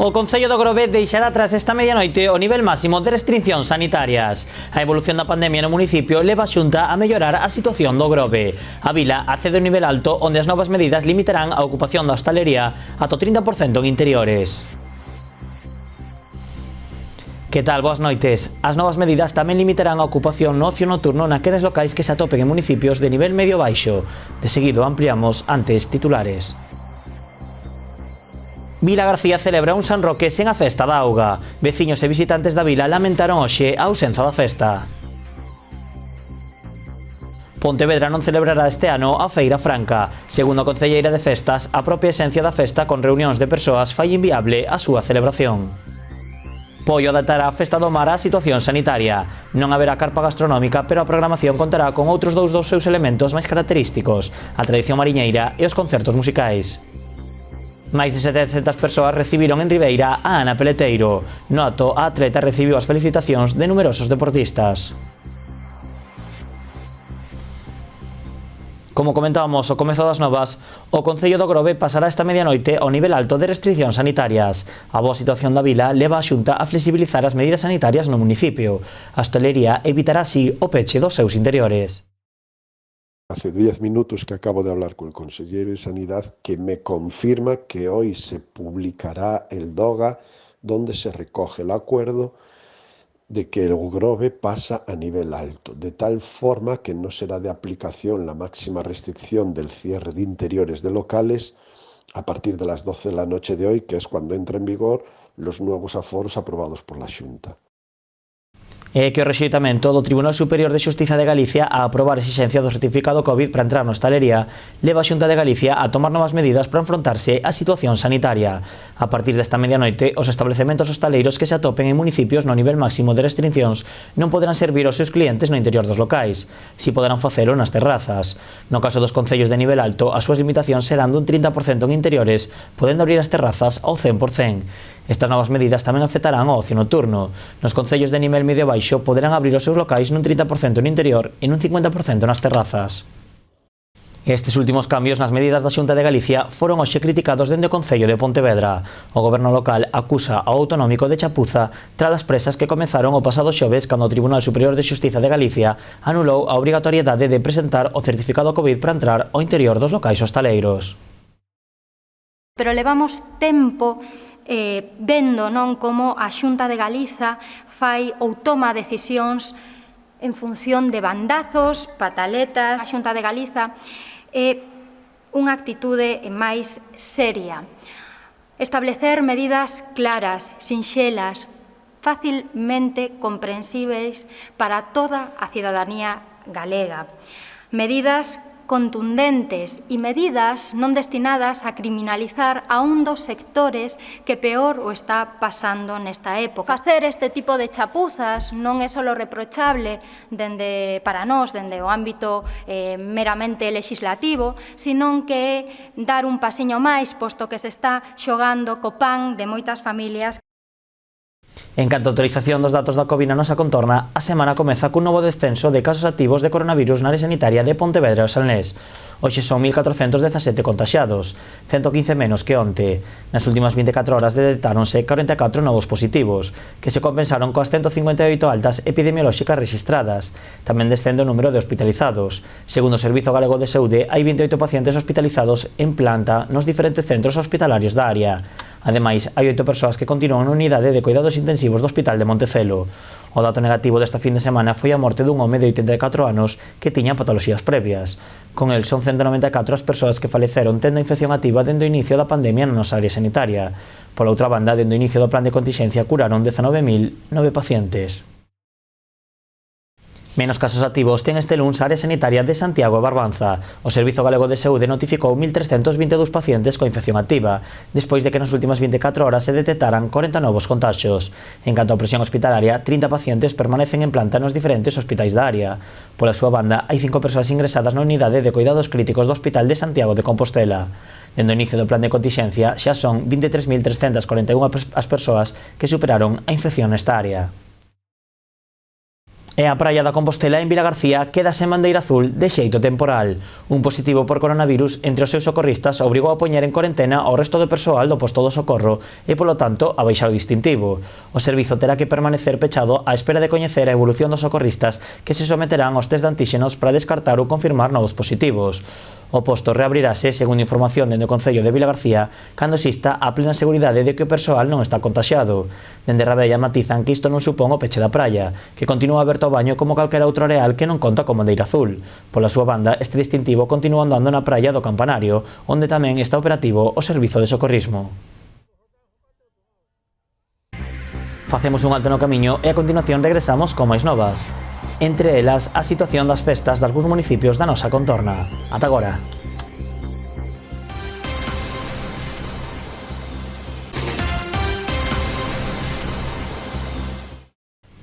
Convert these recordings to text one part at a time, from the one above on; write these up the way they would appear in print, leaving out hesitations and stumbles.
O Concello do Grove deixará atrás esta medianoite o nivel máximo de restriccións sanitarias. A evolución da pandemia no municipio leva a Xunta a mellorar a situación do Grove. A vila accede a un nivel alto onde as novas medidas limitarán a ocupación da hostalería ata o 30% en interiores. Que tal? Boas noites. As novas medidas tamén limitarán a ocupación no ocio nocturno naqueles locais que se atopen en municipios de nivel medio-baixo. De seguido ampliamos antes titulares. Vila García celebra un San Roque sen a festa da auga. Veciños e visitantes da vila lamentaron hoxe a ausencia da festa. Pontevedra non celebrará este ano a Feira Franca. Segundo a concelleira de festas, a propia esencia da festa con reunións de persoas fai inviable a súa celebración. Pollo adaptará a Festa do Mar á situación sanitaria. Non haberá carpa gastronómica, pero a programación contará con outros dous dos seus elementos máis característicos, a tradición mariñeira e os concertos musicais. Máis de 700 persoas recibiron en Ribeira a Ana Peleteiro. No acto, a atleta recibiu as felicitacións de numerosos deportistas. Como comentábamos ao comezo das novas, o Concello do Grove pasará esta medianoite ao nivel alto de restriccións sanitarias. A boa situación da vila leva a Xunta a flexibilizar as medidas sanitarias no municipio. A hostalería evitará así o peche dos seus interiores. Hace 10 minutos que acabo de hablar con el consejero de Sanidad que me confirma que hoy se publicará el DOGA donde se recoge el acuerdo de que el Grove pasa a nivel alto, de tal forma que no será de aplicación la máxima restricción del cierre de interiores de locales a partir de las 12 de la noche de hoy, que es cuando entra en vigor los nuevos aforos aprobados por la Xunta. É que o rexeitamento do Tribunal Superior de Xustiza de Galicia a aprobar a exigencia do certificado COVID para entrar na hostalería leva a Xunta de Galicia a tomar novas medidas para enfrontarse á situación sanitaria. A partir desta medianoite, os establecementos hostaleiros que se atopen en municipios no nivel máximo de restriccións non poderán servir aos seus clientes no interior dos locais, si poderán facelo nas terrazas. No caso dos concellos de nivel alto, as súas limitacións serán dun 30% en interiores, podendo abrir as terrazas ao 100%. Estas novas medidas tamén afectarán ao ocio nocturno. Nos concellos de nivel medio-baixo poderán abrir os seus locais nun 30% no interior e nun 50% nas terrazas. Estes últimos cambios nas medidas da Xunta de Galicia foron hoxe criticados dende o Concello de Pontevedra. O goberno local acusa ao autonómico de chapuza tras as presas que comenzaron o pasado xoves cando o Tribunal Superior de Xustiza de Galicia anulou a obrigatoriedade de presentar o certificado COVID para entrar ao interior dos locais hostaleiros. Pero levamos tempo vendo non como a Xunta de Galiza fai ou toma decisións en función de bandazos, pataletas. A Xunta de Galiza é unha actitude máis seria. Establecer medidas claras, sinxelas, facilmente comprensíveis para toda a cidadanía galega. Medidas contundentes e medidas non destinadas a criminalizar a un dos sectores que peor o está pasando nesta época. Facer este tipo de chapuzas non é só reprochable para nós, dende o ámbito meramente legislativo, senón que é dar un pasiño máis, posto que se está xogando co pan de moitas familias. En canto a autorización dos datos da COVID na nosa contorna, a semana comeza cun novo descenso de casos activos de coronavirus na área sanitaria de Pontevedra e o Salnés. Hoxe son 1.417 contaxiados, 115 menos que onte. Nas últimas 24 horas detectáronse 44 novos positivos, que se compensaron coas 158 altas epidemiolóxicas rexistradas. Tamén descende o número de hospitalizados. Segundo o Servizo Galego de Saúde, hai 28 pacientes hospitalizados en planta nos diferentes centros hospitalarios da área. Ademais, hai 8 persoas que continúan na unidade de cuidados intensivos do Hospital de Montecelo. O dato negativo desta fin de semana foi a morte dun home de 84 anos que tiña patoloxías previas. Con el son 194 as persoas que faleceron tendo infección activa dende o inicio da pandemia na nosa área sanitaria. Pola outra banda, dende o inicio do plan de contingencia curaron 19.009 pacientes. Menos casos activos ten este luns a área sanitaria de Santiago e Barbanza. O Servizo Galego de Saúde notificou 1.322 pacientes coa infección activa, despois de que nas últimas 24 horas se detectaran 40 novos contaxios. En canto á presión hospitalaria, 30 pacientes permanecen en planta nos diferentes hospitais da área. Pola súa banda, hai 5 persoas ingresadas na unidade de cuidados críticos do Hospital de Santiago de Compostela. Dende o inicio do plan de contingencia, xa son 23.341 as persoas que superaron a infección nesta área. E a praia da Compostela en Vilagarcía queda sen bandeira azul de xeito temporal. Un positivo por coronavirus entre os seus socorristas obrigou a poñer en corentena ao resto do persoal do posto do socorro e, polo tanto, a baixar o distintivo. O servizo terá que permanecer pechado á espera de coñecer a evolución dos socorristas que se someterán aos test de antíxenos para descartar ou confirmar novos positivos. O posto reabrirase, segundo información dende o Concello de Vilagarcía, cando exista a plena seguridade de que o persoal non está contaxiado. Dende Rabella matizan que isto non supón o peche da praia, que continúa aberto ao baño como calquera outro areal que non conta con bandeira azul. Pola súa banda, este distintivo continúa andando na praia do Campanario, onde tamén está operativo o servizo de socorrismo. Facemos un alto no camiño e a continuación regresamos con máis novas. Entre elas, a situación das festas dalgúns municipios da nosa contorna. Ata agora.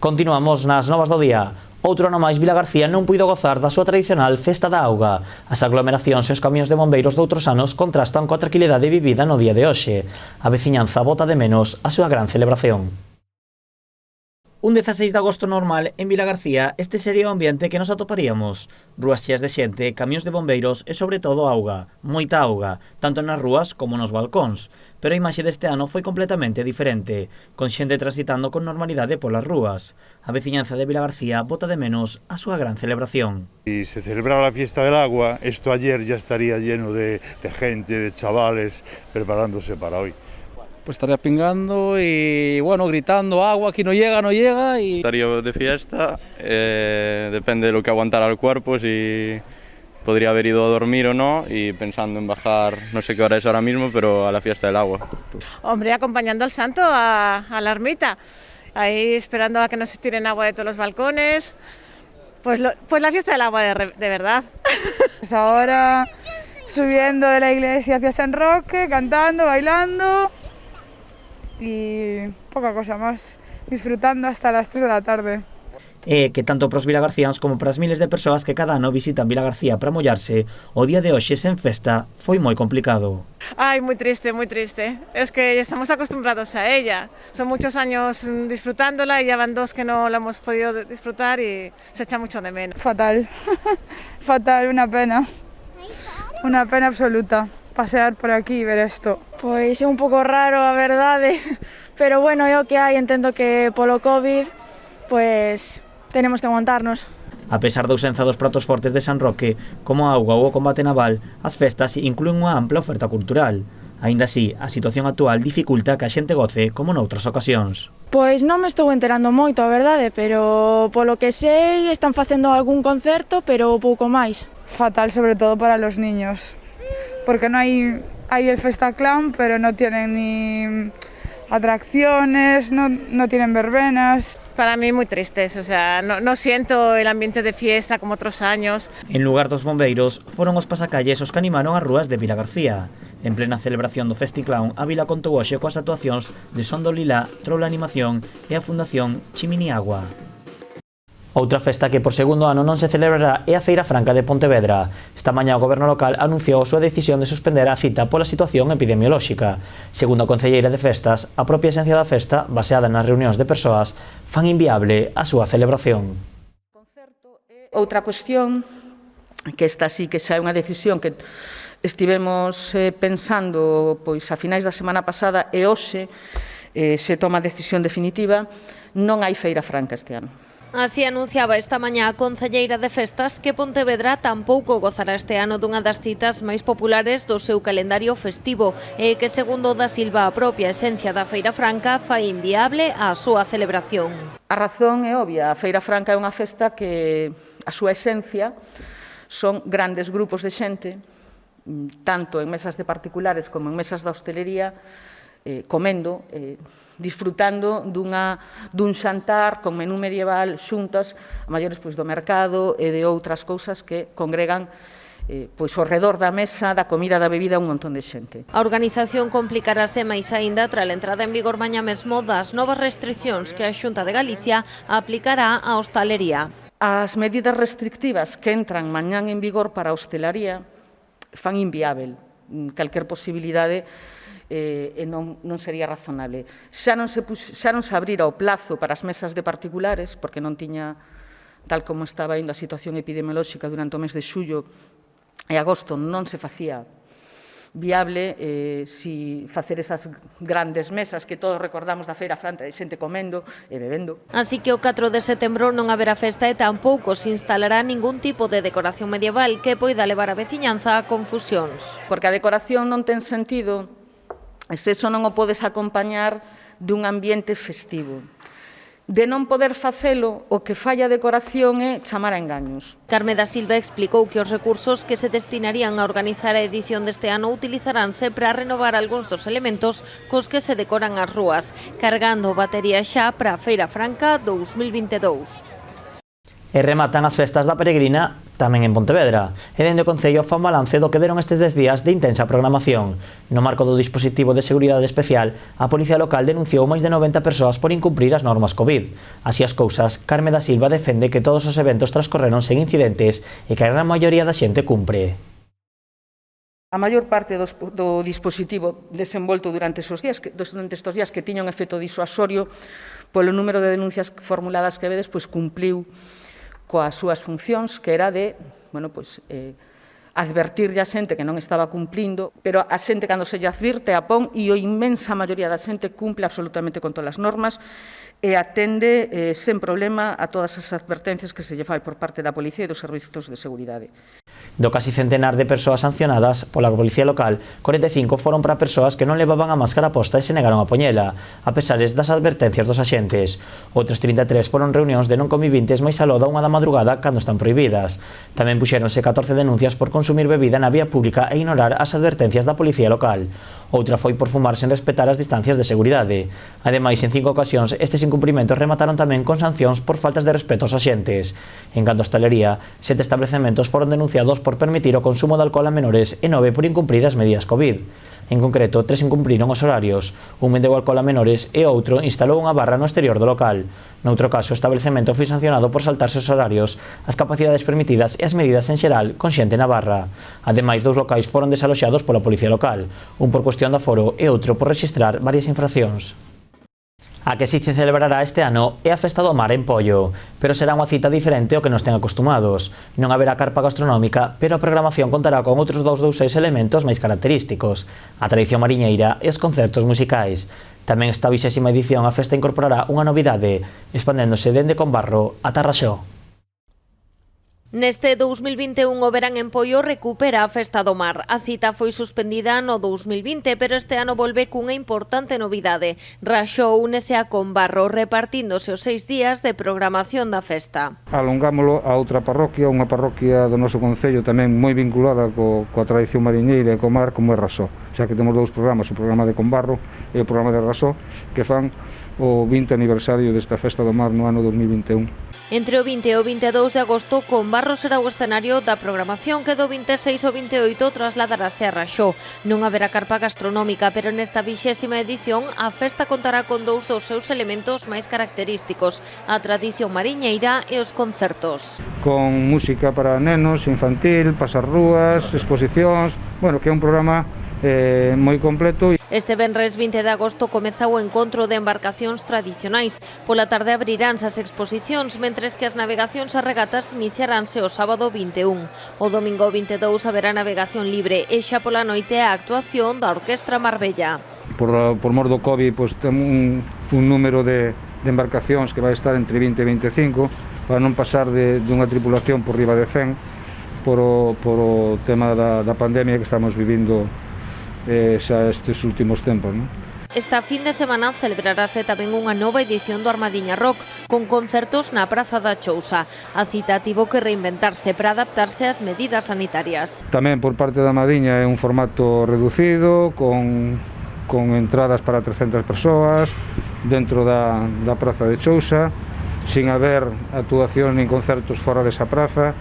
Continuamos nas novas do día. Outro ano máis, Vilagarcía non puido gozar da súa tradicional Festa da Auga. As aglomeracións e os camións de bombeiros doutros anos contrastan coa tranquilidade vivida no día de hoxe. A veciñanza bota de menos a súa gran celebración. Un 16 de agosto normal en Vilagarcía, este sería o ambiente que nos atoparíamos. Rúas cheas de xente, camións de bombeiros e sobre todo auga, moita auga, tanto nas rúas como nos balcóns. Pero a imaxe deste ano foi completamente diferente, con xente transitando con normalidade polas rúas. A veciñanza de Vilagarcía bota de menos a súa gran celebración. Si se celebrara la fiesta del agua, esto ayer ya estaría lleno de gente, de chavales, preparándose para hoy. Pues estaría pingando y bueno, gritando agua, aquí no llega y... Estaría de fiesta, depende de lo que aguantara el cuerpo, si podría haber ido a dormir o no, y pensando en bajar, no sé qué hora es ahora mismo, pero a la fiesta del agua. Hombre, acompañando al santo a la ermita, ahí esperando a que nos tiren agua de todos los balcones, pues la fiesta del agua de verdad. Pues ahora subiendo de la iglesia hacia San Roque, cantando, bailando y poca cosa más, disfrutando hasta las 3 de la tarde. Que tanto para os vilagarciáns como para as miles de persoas que cada ano visitan Vilagarcía para mollarse, o día de hoxe sen festa foi moi complicado. Ay, muy triste, muy triste. Es que estamos acostumbrados a ella. Son muchos años disfrutándola y ya van 2 que no la hemos podido disfrutar y se echa mucho de menos. Fatal, fatal, una pena absoluta. Pasear por aquí e ver isto. Pois é un pouco raro, a verdade, pero bueno, é o que hai, entendo que polo COVID, pois tenemos que aguantarnos. A pesar da ausencia dos pratos fortes de San Roque, como a auga ou o combate naval, as festas incluen unha ampla oferta cultural. Aínda así, a situación actual dificulta que a xente goce como noutras ocasións. Pois non me estou enterando moito, a verdade, pero polo que sei están facendo algún concerto, pero pouco máis. Fatal, sobre todo para los niños. Porque no hay el Festa Clown, pero no tienen ni atracciones, no tienen verbenas. Para mí muy tristes, o sea, no siento el ambiente de fiesta como otros años. En lugar dos bombeiros, foron os pasacalles os que animaron as rúas de Vilagarcía. En plena celebración do Festiclown, a vila contou hoxe coas actuacións de Son do Lila, Troula Animación e a Fundación Chiminiagua. Outra festa que por segundo ano non se celebrará é a Feira Franca de Pontevedra. Esta mañá o goberno local anunciou a súa decisión de suspender a cita pola situación epidemiolóxica. Segundo a concelleira de festas, a propia esencia da festa, baseada nas reunións de persoas, fan inviable a súa celebración. Outra cuestión, que esta sí que xa é unha decisión que estivemos pensando pois a finais da semana pasada e hoxe se toma a decisión definitiva, non hai Feira Franca este ano. Así anunciaba esta mañá a concelleira de festas que Pontevedra tampouco gozará este ano dunha das citas máis populares do seu calendario festivo e que, segundo da Silva, a propia esencia da Feira Franca fai inviable a súa celebración. A razón é obvia, a Feira Franca é unha festa que a súa esencia son grandes grupos de xente, tanto en mesas de particulares como en mesas da hostelería, comendo, disfrutando dun xantar con menú medieval xuntas a maiores do mercado e de outras cousas que congregan ao redor da mesa, da comida, da bebida, un montón de xente. A organización complicarase máis aínda tras a entrada en vigor mañá mesmo das novas restriccións que a Xunta de Galicia aplicará á hostalería. As medidas restrictivas que entran mañán en vigor para a hostelaría fan inviável calquer posibilidade e non sería razonable. Xa non se abrira o plazo para as mesas de particulares, porque non tiña tal como estaba indo a situación epidemiolóxica durante o mes de xullo e agosto, non se facía viable si facer esas grandes mesas que todos recordamos da Feira Franca de xente comendo e bebendo. Así que o 4 de setembro non haberá festa e tampouco se instalará ningún tipo de decoración medieval que poida levar a veciñanza a confusións. Porque a decoración non ten sentido se eso non o podes acompañar dun ambiente festivo. De non poder facelo, o que falla a decoración é chamar a engaños. Carme da Silva explicou que os recursos que se destinarían a organizar a edición deste ano utilizaránse para renovar algúns dos elementos cos que se decoran as rúas, cargando batería xa para a Feira Franca 2022. E rematan as festas da Peregrina tamén en Pontevedra. E dende o Concello fan balance do que deron estes 10 días de intensa programación. No marco do dispositivo de seguridade especial, a Policía Local denunciou máis de 90 persoas por incumprir as normas COVID. Así as cousas, Carme da Silva defende que todos os eventos transcorreron sen incidentes e que a gran maioría da xente cumpre. A maior parte do dispositivo desenvolto durante estes días que tiña un efecto disuasorio polo número de denuncias formuladas que vedes, pois cumpliu coas súas funcións, que era de, advertirlle a xente que non estaba cumplindo, pero a xente cando se lle advirte a pon e a inmensa maioría da xente cumple absolutamente con todas as normas e atende sen problema a todas as advertencias que se lle fai por parte da Policía e dos servizos de seguridade. Do casi centenar de persoas sancionadas pola Policía Local, 45 foron para persoas que non levaban a máscara posta e se negaron a poñela, a pesares das advertencias dos axentes. Outros 33 foron reunións de non convivintes máis aló da 1 da madrugada cando están prohibidas. Tamén puxéronse 14 denuncias por consumir bebida na vía pública e ignorar as advertencias da Policía Local. Outra foi por fumar sen respetar as distancias de seguridade. Ademais, en 5 ocasións, estes incumprimentos remataron tamén con sancións por faltas de respeto aos axentes. En canto a hostalería, 7 establecementos foron denunciados por permitir o consumo de alcohol a menores e 9 por incumprir as medidas COVID. En concreto, 3 incumpriron os horarios, un vendeu alcohol a menores e outro instalou unha barra no exterior do local. Noutro caso, o establecemento foi sancionado por saltarse os horarios, as capacidades permitidas e as medidas en xeral con xente na barra. Ademais, 2 locais foron desaloxados pola Policía Local, un por cuestión de aforo e outro por rexistrar varias infraccións. A que si se celebrará este ano é a Festa do Mar en Pollo, pero será unha cita diferente ao que nos ten acostumados. Non haberá carpa gastronómica, pero a programación contará con outros 6 elementos máis característicos, a tradición mariñeira e os concertos musicais. Tamén esta 20ª edición a festa incorporará unha novidade, expandéndose dende Combarro ata Raxó. Neste 2021 o verán en Pollo recupera a Festa do Mar. A cita foi suspendida no 2020, pero este ano volve cunha importante novidade. Raxó únese a Combarro, repartíndose os 6 días de programación da festa. Alongámolo a outra parroquia, unha parroquia do noso concello tamén moi vinculada coa tradición mariñeira e co mar, como é Raxó. Xa que temos 2 programas, o programa de Combarro e o programa de Raxó, que fan o 20 aniversario desta Festa do Mar no ano 2021. Entre o 20 e o 22 de agosto, Combarro será o escenario da programación que do 26 ao 28 trasladarase a Raxó. Non haberá carpa gastronómica, pero nesta 20ª edición a festa contará con 2 dos seus elementos máis característicos, a tradición mariñeira e os concertos. Con música para nenos, infantil, pasarrúas, exposicións, que é un programa moi completo. Este venres 20 de agosto comeza o encontro de embarcacións tradicionais. Pola tarde abriránse as exposicións, mentres que as navegacións e regatas iniciaránse o sábado 21. O domingo 22 haberá navegación libre e xa pola noite a actuación da Orquestra Marbella. Por mor do COVID, temos un número de embarcacións que vai estar entre 20 e 25 para non pasar dunha tripulación por riba de 100 por o tema da pandemia que estamos vivindo xa estes últimos tempos, non? Esta fin de semana celebrarase tamén unha nova edición do Armadiña Rock, con concertos na Praza da Chousa. A cita tivo que reinventarse para adaptarse ás medidas sanitarias. Tamén por parte da Armadiña é un formato reducido, con entradas para 300 persoas, dentro da Praza de Chousa, sin haber actuacións nin concertos fora desa praza,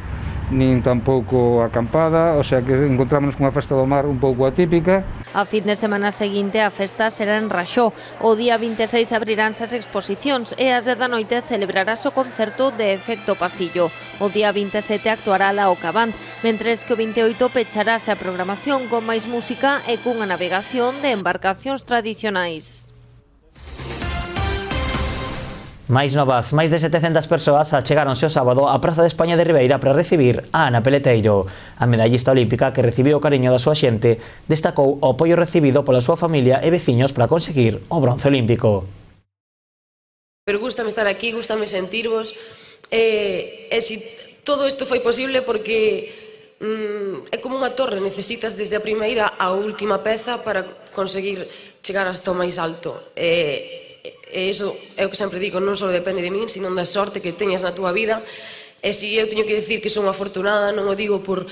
nin tampouco acampada, o sea que encontrámonos cunha Festa do Mar un pouco atípica. A fin de semana seguinte a festa será en Raxó. O día 26 abriránse as exposicións e ás 10 da noite celebrarás o concerto de Efecto Pasillo. O día 27 actuará la Ocabant, mentres que o 28 pecharase a programación con máis música e cunha navegación de embarcacións tradicionais. Máis novas, máis de 700 persoas achegáronse o sábado á Praza de España de Ribeira para recibir a Ana Peleteiro. A medallista olímpica, que recibiu o cariño da súa xente, destacou o apoio recibido pola súa familia e veciños para conseguir o bronce olímpico. Pero gústame estar aquí, gústame sentirvos, e si todo isto foi posible porque é como unha torre, necesitas desde a primeira á última peza para conseguir chegar hasta o máis alto. E iso é o que sempre digo, non só depende de min, sino da sorte que teñas na túa vida. E se eu teño que decir que son afortunada, non o digo por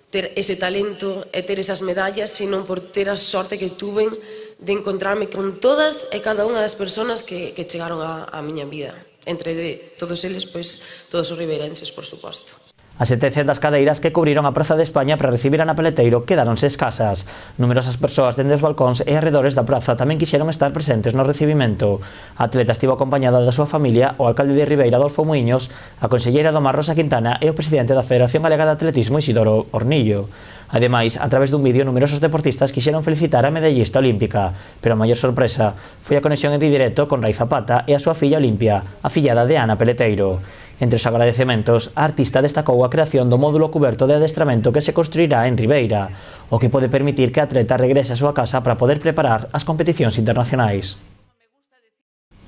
ter ese talento e ter esas medallas, sino por ter a sorte que tuven de encontrarme con todas e cada unha das persoas que chegaron á miña vida. Entre todos eles, pois, todos os ribeirenses, por suposto. As 700 cadeiras que cubriron a Praza de España para recibir a Ana Peleteiro quedáronse escasas. Numerosas persoas dende os balcóns e arredores da praza tamén quixeron estar presentes no recibimento. A atleta estivo acompañada da súa familia, o alcalde de Ribeira, Adolfo Muiños, a conselleira do Mar, Rosa Quintana, e o presidente da Federación Galega de Atletismo, Isidoro Hornillo. Ademais, a través dun vídeo, numerosos deportistas quixeron felicitar a medallista olímpica, pero a maior sorpresa foi a conexión en directo con Rai Zapata e a súa filla Olimpia, a fillada de Ana Peleteiro. Entre os agradecementos, a artista destacou a creación do módulo cuberto de adestramento que se construirá en Ribeira, o que pode permitir que a atleta regrese á súa casa para poder preparar as competicións internacionais.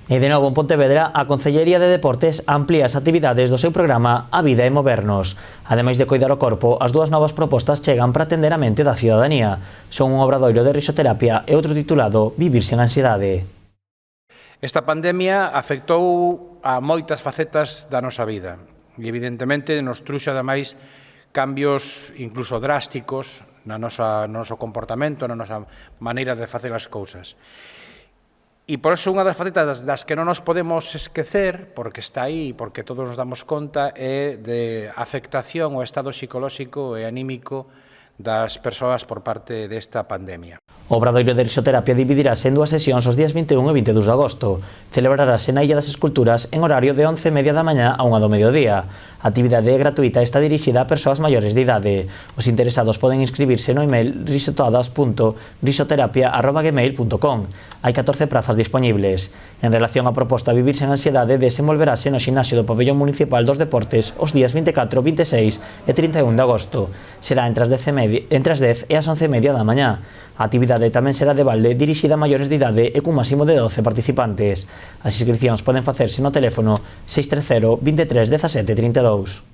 E de novo en Pontevedra, a Concellería de Deportes amplía as actividades do seu programa A Vida é Movernos. Ademais de coidar o corpo, as dúas novas propostas chegan para atender a mente da cidadanía. Son un obradoiro de risoterapia e outro titulado Vivir sen ansiedade. Esta pandemia afectou a moitas facetas da nosa vida e evidentemente nos trouxo ademais cambios incluso drásticos no noso comportamento, na nosa maneira de facer as cousas. E por iso unha das facetas das que non nos podemos esquecer, porque está aí, porque todos nos damos conta, é de afectación ao estado psicolóxico e anímico das persoas por parte desta pandemia. O obradoiro de risoterapia dividirase en dúas sesións os días 21 e 22 de agosto. Celebrarase na Illa das Esculturas en horario de 11:30 da mañá a 1 do mediodía. A actividade é gratuita e está dirixida a persoas maiores de idade. Os interesados poden inscribirse no email risotadas.risoterapia@gmail.com. Hai 14 prazas dispoñibles. En relación á proposta Vivir sen ansiedade, desenvolverase no ximnasio do Pabellón Municipal dos Deportes os días 24, 26 e 31 de agosto. Será entre as 10 e as 11:30 da mañá. A actividade tamén será de balde, dirixida a maiores de idade e cun máximo de 12 participantes. As inscripcións poden facerse no teléfono 630 23 17 32.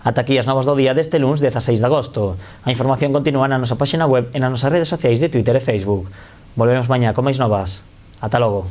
Ata aquí as novas do día deste luns 16 de agosto. A información continúa na nosa página web e nas nosas redes sociais de Twitter e Facebook. Volvemos mañá con máis novas. Ata logo.